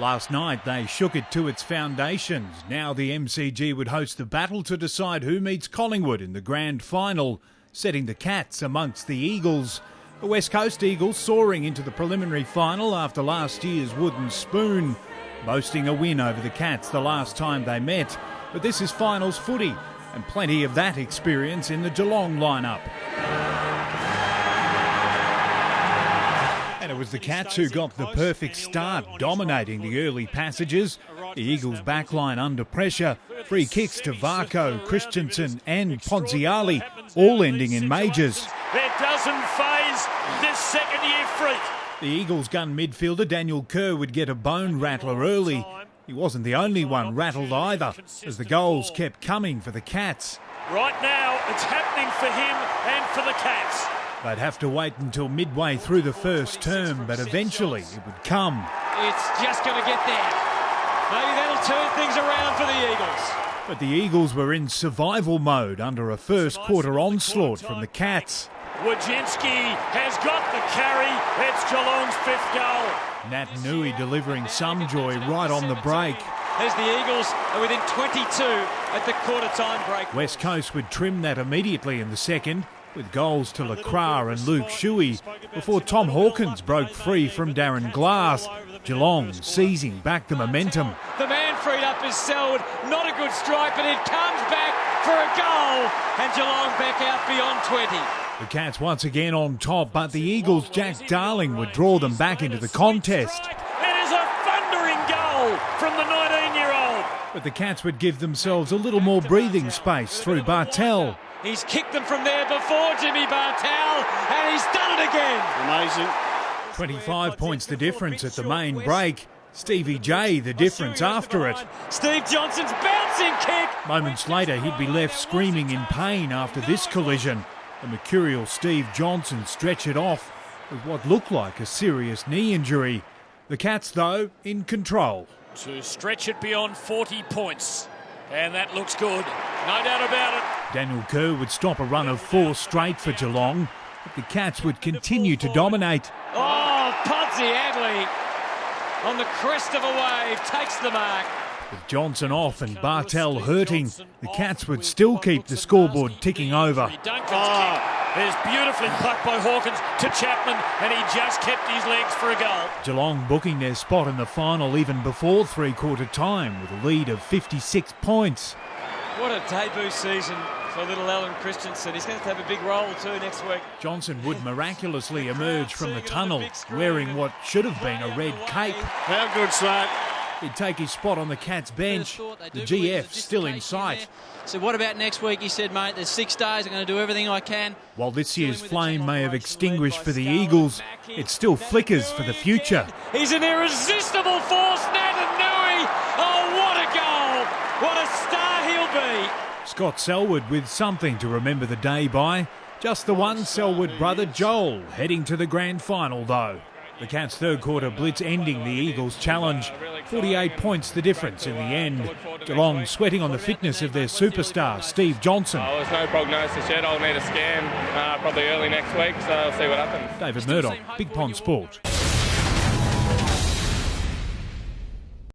Last night they shook it to its foundations. Now the MCG would host the battle to decide who meets Collingwood in the grand final, setting the Cats amongst the Eagles. The West Coast Eagles soaring into the preliminary final after last year's wooden spoon, boasting a win over the Cats the last time they met. But this is finals footy, and plenty of that experience in the Geelong lineup. And it was the Cats who got the perfect start, dominating the early passages. The Eagles' backline under pressure. Free kicks to Varco, Christensen and Ponziali, all ending in majors. It doesn't faze this second-year freak. The Eagles' gun midfielder Daniel Kerr would get a bone rattler early. He wasn't the only one rattled either, as the goals kept coming for the Cats. Right now, it's happening for him and for the Cats. They'd have to wait until midway through the first term, but eventually it would come. It's just going to get there. Maybe that'll turn things around for the Eagles. But the Eagles were in survival mode under a first quarter onslaught from the Cats. Wojcinski has got the carry. It's Geelong's fifth goal. Nat Nui delivering some joy right on the break. As the Eagles are within 22 at the quarter-time break. West Coast would trim that immediately in the second, with goals to Lacroix and Luke Shuey, before Tom Hawkins broke free from Darren Glass. Geelong seizing back the momentum. The man freed up is Selwood. Not a good strike, but it comes back for a goal. And Geelong back out beyond 20. The Cats once again on top, but the Eagles' Jack Darling would draw them back into the contest. It is a thundering goal from the 19-year-old. But the Cats would give themselves a little more breathing space through Bartel. He's kicked them from there before, Jimmy Bartel, and he's done it again. Amazing. 25 points the difference at the main break. Stevie J the difference after it. Steve Johnson's bouncing kick. Moments later he'd be left screaming in pain after this collision. The mercurial Steve Johnson stretched it off with what looked like a serious knee injury. The Cats, though, in control. To stretch it beyond 40 points. And that looks good. No doubt about it. Daniel Kerr would stop a run of 4 straight for Geelong, but the Cats would continue to dominate. Oh, Ponziali on the crest of a wave takes the mark. With Johnson off and Bartel hurting, the Cats would still keep the scoreboard ticking over. There's beautifully plucked by Hawkins to Chapman, and he just kept his legs for a goal. Geelong booking their spot in the final even before three-quarter time with a lead of 56 points. What a debut season for little Alan Christensen. He's going to have a big role too next week. Johnson would miraculously emerge from the tunnel wearing what should have been a red cape. How good, son. He'd take his spot on the Cats bench. The GF still in sight. So what about next week? He said, mate, there's 6 days. I'm going to do everything I can. While this year's flame may have extinguished for the Eagles, it still flickers for the future. He's an irresistible force, Nat Nui. Oh, what a goal. What a star he'll be. Scott Selwood with something to remember the day by. Just the one Selwood brother, Joel, heading to the grand final, though. The Cats' third quarter blitz ending the Eagles' challenge. 48 points the difference in the end. Geelong sweating on the fitness of their superstar, Steve Johnson. There's no prognosis yet. I'll need a scan probably early next week, so I'll see what happens. David Murdoch, Big Pond Sport.